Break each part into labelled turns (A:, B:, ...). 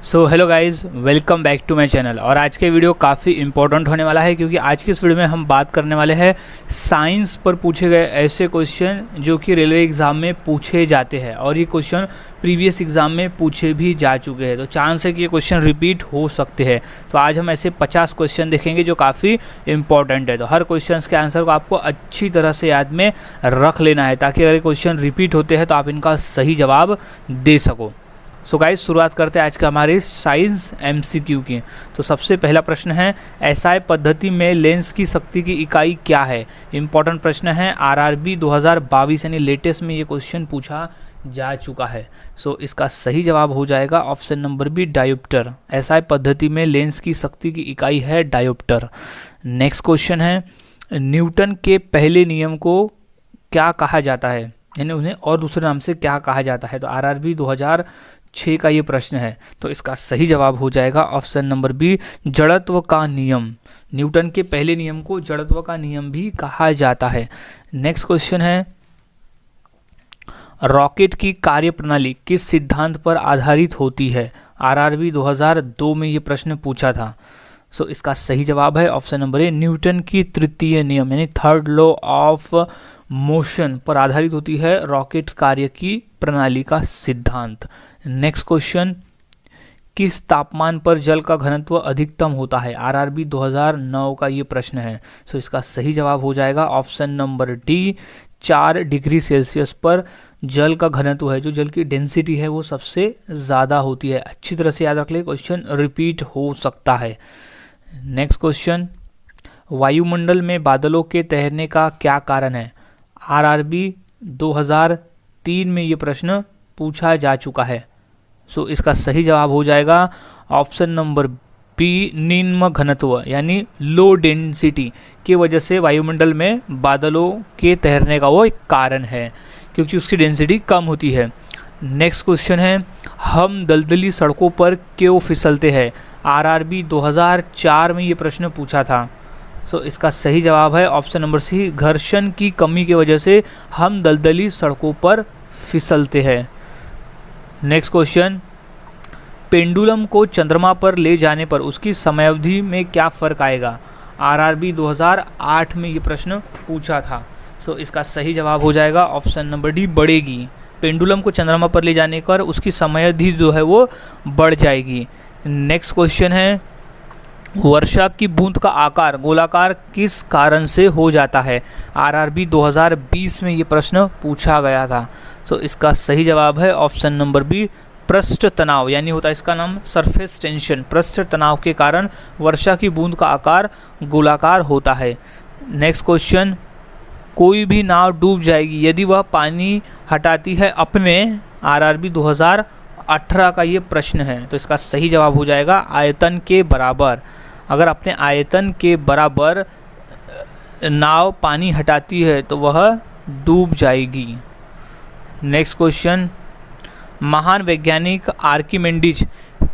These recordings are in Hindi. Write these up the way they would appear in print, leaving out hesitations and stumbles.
A: So hello guys, welcome back to my channel. और आज के वीडियो काफ़ी इंपॉर्टेंट होने वाला है क्योंकि आज की इस वीडियो में हम बात करने वाले हैं साइंस पर पूछे गए ऐसे क्वेश्चन जो कि रेलवे एग्ज़ाम में पूछे जाते हैं और ये क्वेश्चन प्रीवियस एग्ज़ाम में पूछे भी जा चुके हैं, तो चांस है कि ये क्वेश्चन रिपीट हो सकते हैं। तो आज हम ऐसे 50 क्वेश्चन देखेंगे जो काफ़ी इंपॉर्टेंट है। तो हर क्वेश्चन के आंसर को आपको अच्छी तरह से याद में रख लेना है ताकि अगर क्वेश्चन रिपीट होते हैं तो आप इनका सही जवाब दे सको। सो गाइस, शुरुआत करते हैं आज का हमारे साइंस एमसीक्यू की। तो सबसे पहला प्रश्न है, एसआई पद्धति में लेंस की शक्ति की इकाई क्या है? इंपॉर्टेंट प्रश्न है, आरआरबी 2022 यानी लेटेस्ट में ये क्वेश्चन पूछा जा चुका है। सो इसका सही जवाब हो जाएगा option number B, dioptre. SI पद्धति में लेंस की शक्ति की इकाई है डायोप्टर। नेक्स्ट क्वेश्चन है, न्यूटन के पहले नियम को क्या कहा जाता है, यानी उन्हें और दूसरे नाम से क्या कहा जाता है? तो आरआरबी 2006 का ये प्रश्न है, तो इसका सही जवाब हो जाएगा ऑप्शन नंबर बी, जड़त्व का नियम। न्यूटन के पहले नियम को जड़त्व का नियम भी कहा जाता है। नेक्स्ट क्वेश्चन है, रॉकेट की कार्यप्रणाली किस सिद्धांत पर आधारित होती है? आरआरबी 2002 में ये प्रश्न पूछा था। सो इसका सही जवाब है ऑप्शन नंबर ए, न्यूटन की तृतीय नियम यानी थर्ड लॉ ऑफ मोशन पर आधारित होती है रॉकेट कार्य की प्रणाली का सिद्धांत। नेक्स्ट क्वेश्चन, किस तापमान पर जल का घनत्व अधिकतम होता है? आरआरबी 2009 का ये प्रश्न है। सो इसका सही जवाब हो जाएगा option number D, 4 degree Celsius पर जल का घनत्व है, जो जल की डेंसिटी है वो सबसे ज़्यादा होती है। अच्छी तरह से याद रख ले, क्वेश्चन रिपीट हो सकता है। नेक्स्ट क्वेश्चन, वायुमंडल में बादलों के तैरने का क्या कारण है? आरआरबी 2003 में ये प्रश्न पूछा जा चुका है। सो इसका सही जवाब हो जाएगा ऑप्शन नंबर बी, निम्न घनत्व यानी लो डेंसिटी की वजह से वायुमंडल में बादलों के तैरने का वो एक कारण है, क्योंकि उसकी डेंसिटी कम होती है। नेक्स्ट क्वेश्चन है, हम दलदली सड़कों पर क्यों फिसलते हैं? आरआरबी 2004 में ये प्रश्न पूछा था। सो इसका सही जवाब है ऑप्शन नंबर सी, घर्षण की कमी की वजह से हम दलदली सड़कों पर फिसलते हैं। नेक्स्ट क्वेश्चन, पेंडुलम को चंद्रमा पर ले जाने पर उसकी समयावधि में क्या फ़र्क आएगा? आरआरबी 2008 में ये प्रश्न पूछा था। सो इसका सही जवाब हो जाएगा ऑप्शन नंबर डी, बढ़ेगी। पेंडुलम को चंद्रमा पर ले जाने पर उसकी समयावधि जो है वो बढ़ जाएगी। नेक्स्ट क्वेश्चन है, वर्षा की बूंद का आकार गोलाकार किस कारण से हो जाता है? आरआरबी 2020 में ये प्रश्न पूछा गया था। सो इसका सही जवाब है ऑप्शन नंबर बी, पृष्ठ तनाव, यानी होता है इसका नाम सरफेस टेंशन। पृष्ठ तनाव के कारण वर्षा की बूंद का आकार गोलाकार होता है। नेक्स्ट क्वेश्चन, कोई भी नाव डूब जाएगी यदि वह पानी हटाती है अपने? आरआरबी 2018 का ये प्रश्न है, तो इसका सही जवाब हो जाएगा आयतन के बराबर। अगर अपने आयतन के बराबर नाव पानी हटाती है तो वह डूब जाएगी। नेक्स्ट क्वेश्चन, महान वैज्ञानिक आर्किमिडीज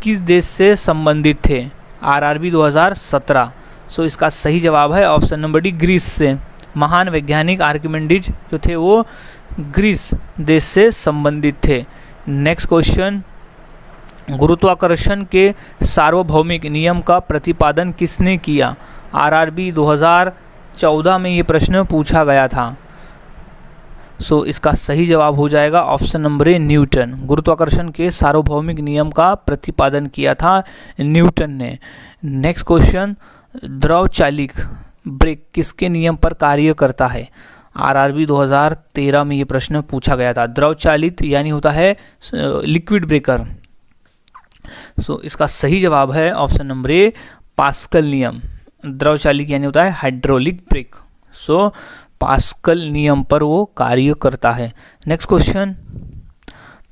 A: किस देश से संबंधित थे? आरआरबी 2017। सो इसका सही जवाब है ऑप्शन नंबर डी, ग्रीस से। महान वैज्ञानिक आर्किमिडीज जो थे वो ग्रीस देश से संबंधित थे। नेक्स्ट क्वेश्चन, गुरुत्वाकर्षण के सार्वभौमिक नियम का प्रतिपादन किसने किया? आरआरबी 2014 में ये प्रश्न पूछा गया था। सो इसका सही जवाब हो जाएगा ऑप्शन नंबर ए, न्यूटन। गुरुत्वाकर्षण के सार्वभौमिक नियम का प्रतिपादन किया था न्यूटन ने। नेक्स्ट क्वेश्चन, द्रव चालित ब्रेक किसके नियम पर कार्य करता है? आरआरबी 2013 में ये प्रश्न पूछा गया था। द्रव चालित यानी होता है लिक्विड ब्रेकर। सो इसका सही जवाब है ऑप्शन नंबर ए, पास्कल नियम। द्रव चालित यानी होता है हाइड्रोलिक ब्रेक। सो पास्कल नियम पर वो कार्य करता है। नेक्स्ट क्वेश्चन,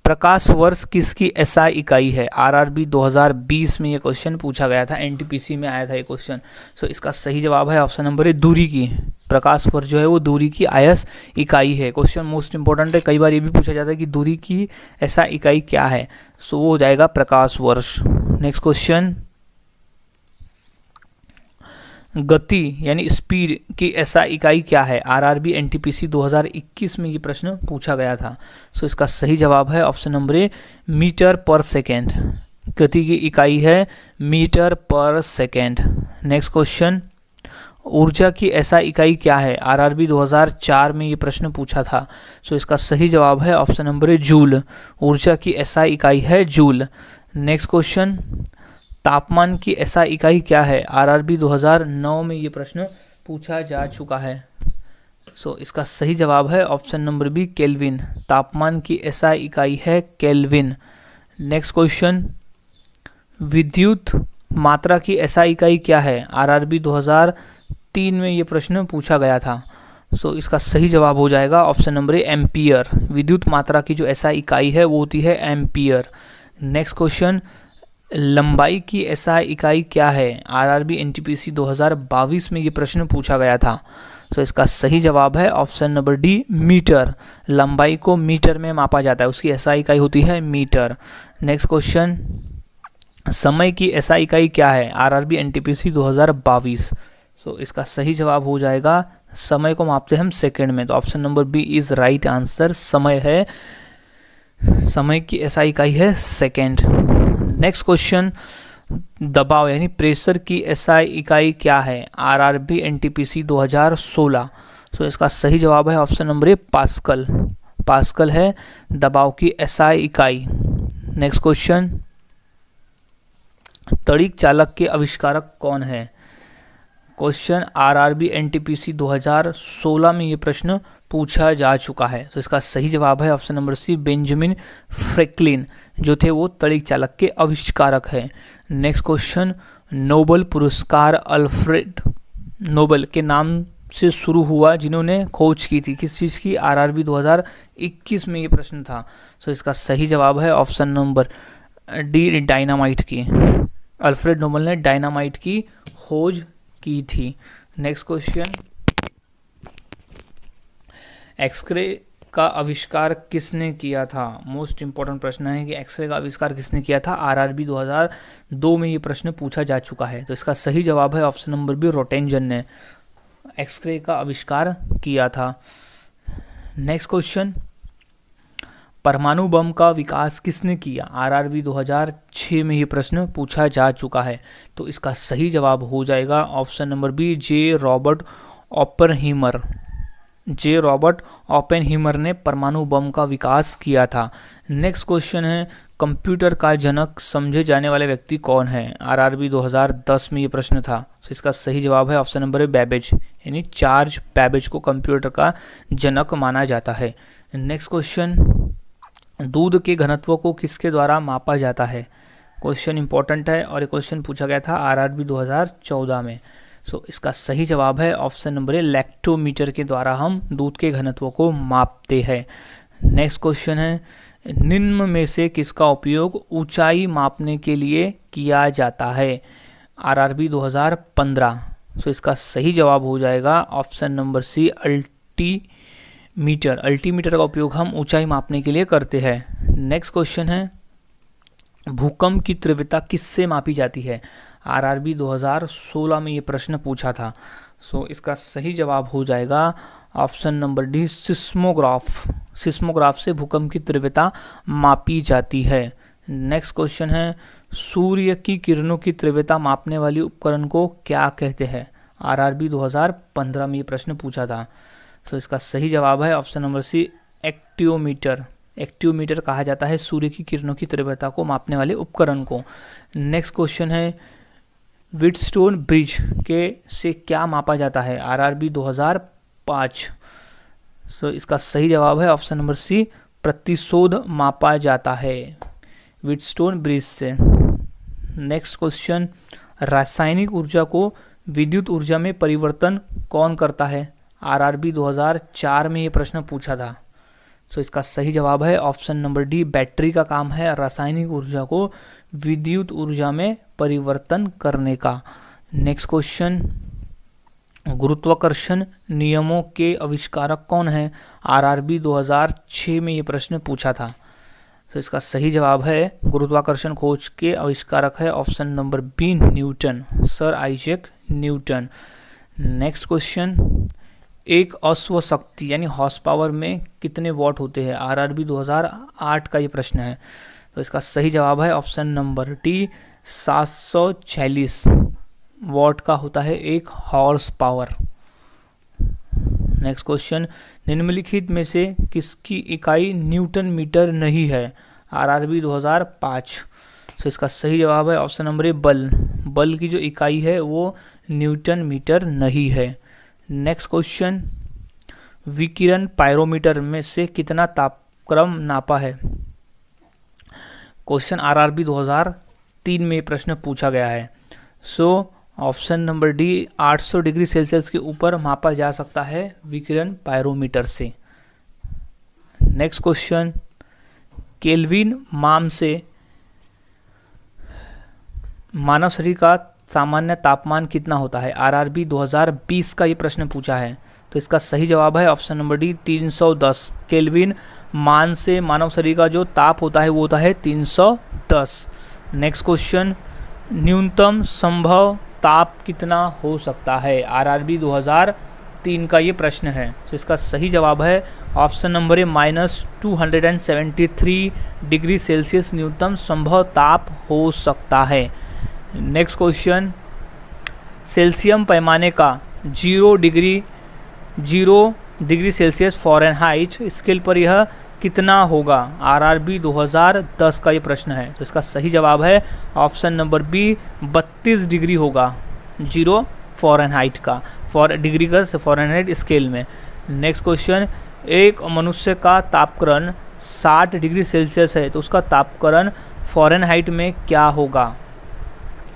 A: प्रकाश वर्ष किसकी एसआई इकाई है? आरआरबी 2020 में ये क्वेश्चन पूछा गया था, एनटीपीसी में आया था ये क्वेश्चन। सो इसका सही जवाब है ऑप्शन नंबर ए, दूरी की। प्रकाश वर्ष जो है वो दूरी की आयस इकाई है। क्वेश्चन मोस्ट इंपॉर्टेंट है, कई बार ये भी पूछा जाता है कि दूरी की ऐसा इकाई क्या है? सो वो हो जाएगा प्रकाश वर्ष। नेक्स्ट क्वेश्चन, गति यानी स्पीड की ऐसा इकाई क्या है? आरआरबी एनटीपीसी 2021 में ये प्रश्न पूछा गया था। सो इसका सही जवाब है ऑप्शन नंबर ए, मीटर पर सेकेंड। गति की इकाई है मीटर पर सेकेंड। नेक्स्ट क्वेश्चन, ऊर्जा की ऐसा इकाई क्या है? आरआरबी 2004 में ये प्रश्न पूछा था। सो इसका सही जवाब है ऑप्शन नंबर ए जूल। ऊर्जा की ऐसा इकाई है जूल। नेक्स्ट क्वेश्चन, तापमान की ऐसा इकाई क्या है? आरआरबी 2009 में ये प्रश्न पूछा जा चुका है। सो इसका सही जवाब है ऑप्शन नंबर बी केल्विन। तापमान की ऐसा इकाई है केल्विन। नेक्स्ट क्वेश्चन, विद्युत मात्रा की ऐसा इकाई क्या है? आरआरबी 2003 में ये प्रश्न पूछा गया था। सो इसका सही जवाब हो जाएगा ऑप्शन नंबर ए एम्पियर। विद्युत मात्रा की जो ऐसा इकाई है वो होती है एम्पियर। नेक्स्ट क्वेश्चन, लंबाई की ऐसा इकाई क्या है? आरआरबी एनटीपीसी 2022 में ये प्रश्न पूछा गया था। सो इसका सही जवाब है ऑप्शन नंबर डी मीटर। लंबाई को मीटर में मापा जाता है, उसकी ऐसा इकाई होती है मीटर। नेक्स्ट क्वेश्चन, समय की ऐसा इकाई क्या है? RRB NTPC 2022। सो इसका सही जवाब हो जाएगा, समय को मापते हैं हम सेकंड में, तो option number B is right answer. समय है, समय की ऐसा इकाई है सेकंड। नेक्स्ट क्वेश्चन, दबाव यानी प्रेशर की एसआई इकाई क्या है? RRB NTPC 2016। सो इसका सही जवाब है option number A pascal. Pascal है दबाव की एसआई इकाई। नेक्स्ट क्वेश्चन, तड़िक चालक के आविष्कारक कौन है? क्वेश्चन आरआरबी एनटीपीसी 2016 में ये प्रश्न पूछा जा चुका है। तो इसका सही जवाब है option number C Benjamin Franklin, जो थे वो तड़िक चालक के आविष्कारक हैं। नेक्स्ट क्वेश्चन, नोबेल पुरस्कार अल्फ्रेड नोबेल के नाम से शुरू हुआ जिन्होंने खोज की थी, किस चीज़ की? आरआरबी 2021 में ये प्रश्न था। सो इसका सही जवाब है ऑप्शन नंबर डी डायनामाइट की। अल्फ्रेड नोबेल ने डायनामाइट की खोज की थी। नेक्स्ट क्वेश्चन, एक्सरे का आविष्कार किसने किया था? मोस्ट इंपॉर्टेंट प्रश्न है कि एक्सरे का आविष्कार किसने किया था? आरआरबी 2002 में ये प्रश्न पूछा जा चुका है। तो इसका सही जवाब है ऑप्शन नंबर बी रोटेंजन ने एक्सरे का आविष्कार किया था। नेक्स्ट क्वेश्चन, परमाणु बम का विकास किसने किया? आरआरबी 2006 में ये प्रश्न पूछा जा चुका है। तो इसका सही जवाब हो जाएगा option number B J Robert Oppenheimer. J Robert Oppenheimer ने परमाणु बम का विकास किया था। नेक्स्ट क्वेश्चन है, कंप्यूटर का जनक समझे जाने वाले व्यक्ति कौन है? आरआरबी 2010 में ये प्रश्न था। तो इसका सही जवाब है ऑप्शन नंबर ए बेबेज, यानी चार्ल्स बेबेज को कंप्यूटर का जनक माना जाता है। नेक्स्ट क्वेश्चन, दूध के घनत्व को किसके द्वारा मापा जाता है? क्वेश्चन इंपॉर्टेंट है और ये क्वेश्चन पूछा गया था आरआरबी 2014 में। सो इसका सही जवाब है ऑप्शन नंबर ए लैक्टोमीटर के द्वारा हम दूध के घनत्व को मापते हैं। नेक्स्ट क्वेश्चन है, निम्न में से किसका उपयोग ऊंचाई मापने के लिए किया जाता है? आरआरबी 2015। सो इसका सही जवाब हो जाएगा option number C altimeter. Altimeter का उपयोग हम ऊंचाई मापने के लिए करते हैं। नेक्स्ट क्वेश्चन है, भूकंप की तीव्रता किससे मापी जाती है? आरआरबी 2016 में ये प्रश्न पूछा था। सो इसका सही जवाब हो जाएगा option number D seismograph. Seismograph से भूकंप की तीव्रता मापी जाती है। नेक्स्ट क्वेश्चन है, सूर्य की किरणों की तीव्रता मापने वाली उपकरण को क्या कहते हैं? आरआरबी 2015 में ये प्रश्न पूछा था। सो इसका सही जवाब है ऑप्शन नंबर सी एक्टियोमीटर। एक्टियोमीटर कहा जाता है सूर्य की किरणों की तीव्रता को मापने वाले उपकरण को। नेक्स्ट क्वेश्चन है, व्हीटस्टोन ब्रिज के से क्या मापा जाता है? आरआरबी 2005। सो इसका सही जवाब है ऑप्शन नंबर सी प्रतिशोध मापा जाता है व्हीटस्टोन ब्रिज से। नेक्स्ट क्वेश्चन, रासायनिक ऊर्जा को विद्युत ऊर्जा में परिवर्तन कौन करता है? आरआरबी 2004 में ये प्रश्न पूछा था। सो इसका सही जवाब है ऑप्शन नंबर डी बैटरी का काम है रासायनिक ऊर्जा को विद्युत ऊर्जा में परिवर्तन करने का। नेक्स्ट क्वेश्चन, गुरुत्वाकर्षण नियमों के आविष्कारक कौन है? आरआरबी 2006 में ये प्रश्न पूछा था। तो इसका सही जवाब है गुरुत्वाकर्षण खोज के आविष्कारक है option number B Newton, sir Isaac Newton. Next question, एक अश्व शक्ति यानी हॉर्स पावर में कितने वॉट होते हैं? आरआरबी 2008 का ये प्रश्न है। तो इसका सही जवाब है ऑप्शन नंबर डी 746 वॉट का होता है एक हॉर्स पावर। नेक्स्ट क्वेश्चन, निम्नलिखित में से किसकी इकाई न्यूटन मीटर नहीं है? आरआरबी 2005। तो इसका सही जवाब है ऑप्शन नंबर ए बल। बल की जो इकाई है वो न्यूटन मीटर नहीं है। नेक्स्ट क्वेश्चन, विकिरण पायरोमीटर में से कितना तापक्रम नापा है? क्वेश्चन आरआरबी 2003 में प्रश्न पूछा गया है। So option number D 800 degree Celsius के ऊपर मापा जा सकता है विकिरण पायरोमीटर से। नेक्स्ट क्वेश्चन, केल्विन मान से मानव शरीर का सामान्य तापमान कितना होता है? आरआरबी 2020 का ये प्रश्न पूछा है। तो इसका सही जवाब है ऑप्शन नंबर डी 310। केल्विन मान से मानव शरीर का जो ताप होता है वो होता है 310। नेक्स्ट क्वेश्चन, न्यूनतम संभव ताप कितना हो सकता है? आरआरबी 2003 का ये प्रश्न है। तो इसका सही जवाब है option number A -273 degree Celsius न्यूनतम संभव ताप हो सकता है। नेक्स्ट क्वेश्चन, सेल्सियम पैमाने का 0 डिग्री सेल्सियस फ़ारेनहाइट स्केल पर यह कितना होगा? आरआरबी 2010 का ये प्रश्न है। तो इसका सही जवाब है ऑप्शन नंबर बी 32 डिग्री होगा 0 फ़ारेनहाइट का, डिग्री का फ़ारेनहाइट स्केल में। नेक्स्ट क्वेश्चन, एक मनुष्य का तापक्रम 60 डिग्री सेल्सियस है तो उसका तापक्रम फ़ारेनहाइट में क्या होगा?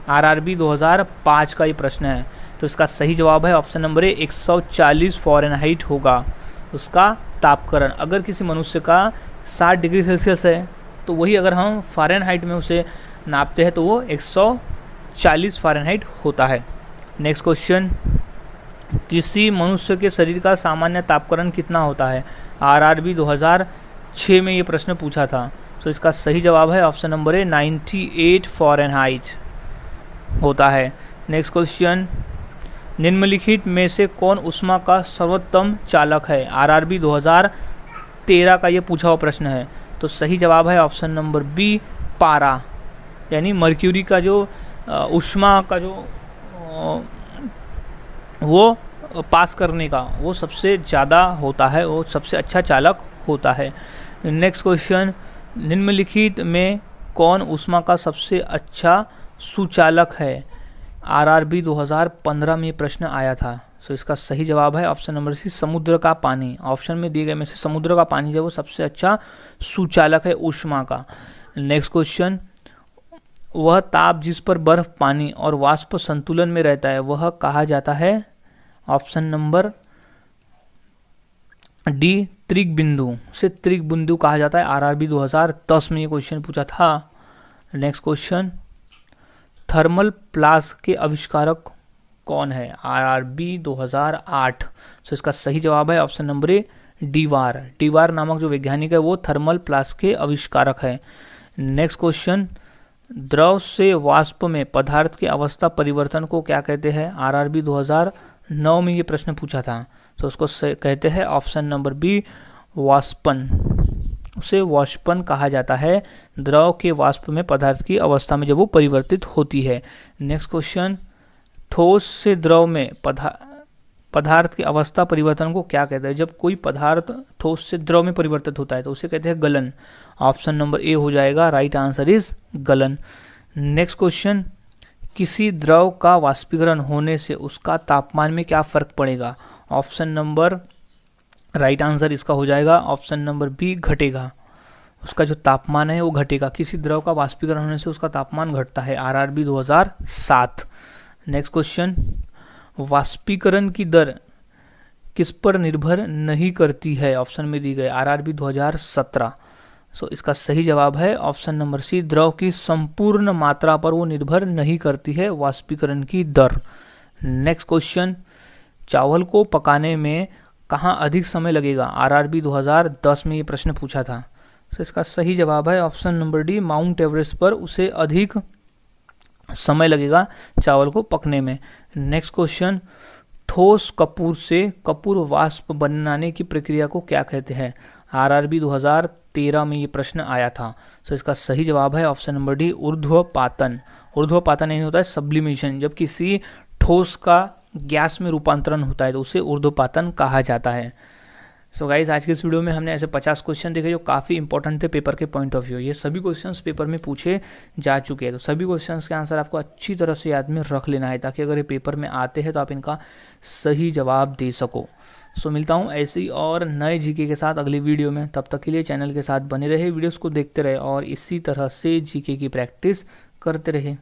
A: आरआरबी 2005 का ये प्रश्न है। तो इसका सही जवाब है ऑप्शन नंबर ए 140 फ़ारेनहाइट होगा उसका तापक्रम। अगर किसी मनुष्य का 60 डिग्री सेल्सियस है तो वही अगर हम फ़ारेनहाइट में उसे नापते हैं तो वो 140 फ़ारेनहाइट होता है। नेक्स्ट क्वेश्चन, किसी मनुष्य के शरीर का सामान्य तापक्रम कितना होता है? आरआरबी 2006 में ये प्रश्न पूछा था। तो इसका सही जवाब है ऑप्शन नंबर ए 98 फ़ारेनहाइट होता है। नेक्स्ट क्वेश्चन, निम्नलिखित में से कौन ऊष्मा का सर्वोत्तम चालक है? आरआरबी 2013 का ये पूछा हुआ प्रश्न है। तो सही जवाब है ऑप्शन नंबर बी पारा, यानी मर्क्यूरी का जो ऊष्मा का जो वो पास करने का वो सबसे ज़्यादा होता है, वो सबसे अच्छा चालक होता है। नेक्स्ट क्वेश्चन, निम्नलिखित में कौन ऊष्मा का सबसे अच्छा सुचालक है? आरआरबी 2015 में ये प्रश्न आया था। सो इसका सही जवाब है ऑप्शन नंबर सी समुद्र का पानी। ऑप्शन में दिए गए में से समुद्र का पानी जो वो सबसे अच्छा सुचालक है ऊष्मा का। नेक्स्ट क्वेश्चन, वह ताप जिस पर बर्फ, पानी और वाष्प संतुलन में रहता है वह कहा जाता है? ऑप्शन नंबर डी त्रिक बिंदु से त्रिक बिंदु कहा जाता है। आरआरबी 2010 में ये क्वेश्चन पूछा था। नेक्स्ट क्वेश्चन, थर्मल फ्लास्क के आविष्कारक कौन है? आरआरबी 2008। सो इसका सही जवाब है ऑप्शन नंबर ए डीवार। डीवार नामक जो वैज्ञानिक है वो थर्मल फ्लास्क के आविष्कारक है। नेक्स्ट क्वेश्चन, द्रव से वाष्प में पदार्थ की अवस्था परिवर्तन को क्या कहते हैं? आरआरबी 2009 में ये प्रश्न पूछा था। तो उसको कहते हैं ऑप्शन नंबर बी वाष्पन। उसे वाष्पन कहा जाता है द्रव के वाष्प में पदार्थ की अवस्था में जब वो परिवर्तित होती है। नेक्स्ट क्वेश्चन, ठोस से द्रव में पदार्थ की अवस्था परिवर्तन को क्या कहते हैं? जब कोई पदार्थ ठोस से द्रव में परिवर्तित होता है तो उसे कहते हैं गलन। ऑप्शन नंबर ए हो जाएगा, राइट आंसर इज गलन। नेक्स्ट क्वेश्चन, किसी द्रव का वाष्पीकरण होने से उसका तापमान में क्या फर्क पड़ेगा? ऑप्शन नंबर राइट आंसर इसका हो जाएगा ऑप्शन नंबर बी घटेगा। उसका जो तापमान है वो घटेगा। किसी द्रव का वाष्पीकरण होने से उसका तापमान घटता है। आरआरबी 2007। नेक्स्ट क्वेश्चन, वाष्पीकरण की दर किस पर निर्भर नहीं करती है? ऑप्शन में दी गई आरआरबी 2017। सो इसका सही जवाब है ऑप्शन नंबर सी, द्रव की संपूर्ण मात्रा पर वो निर्भर नहीं करती है वाष्पीकरण की दर। नेक्स्ट क्वेश्चन, चावल को पकाने में कहाँ अधिक समय लगेगा? आरआरबी 2010 में ये प्रश्न पूछा था। सो इसका सही जवाब है option number D, mount Everest पर उसे अधिक समय लगेगा चावल को पकने में। नेक्स्ट क्वेश्चन, ठोस कपूर से कपूर वाष्प बनाने की प्रक्रिया को क्या कहते हैं? आरआरबी 2013 में ये प्रश्न आया था। सो इसका सही जवाब है ऑप्शन नंबर डी, ऊर्ध्वपातन। ऊर्ध्वपातन नहीं होता है सब्लिमेशन, जब किसी ठोस का गैस में रूपांतरण होता है तो उसे ऊर्ध्वपातन कहा जाता है। सो गाइज, आज के इस वीडियो में हमने ऐसे 50 क्वेश्चन देखे जो काफ़ी इंपॉर्टेंट थे पेपर के पॉइंट ऑफ व्यू। ये सभी क्वेश्चंस पेपर में पूछे जा चुके हैं, तो सभी क्वेश्चंस के आंसर आपको अच्छी तरह से याद में रख लेना है ताकि अगर ये पेपर में आते हैं तो आप इनका सही जवाब दे सको। सो मिलता हूँ ऐसे ही और नए जीके के साथ अगली वीडियो में। तब तक के लिए चैनल के साथ बने रहे, वीडियोज़ को देखते रहे और इसी तरह से जीके की प्रैक्टिस करते रहे।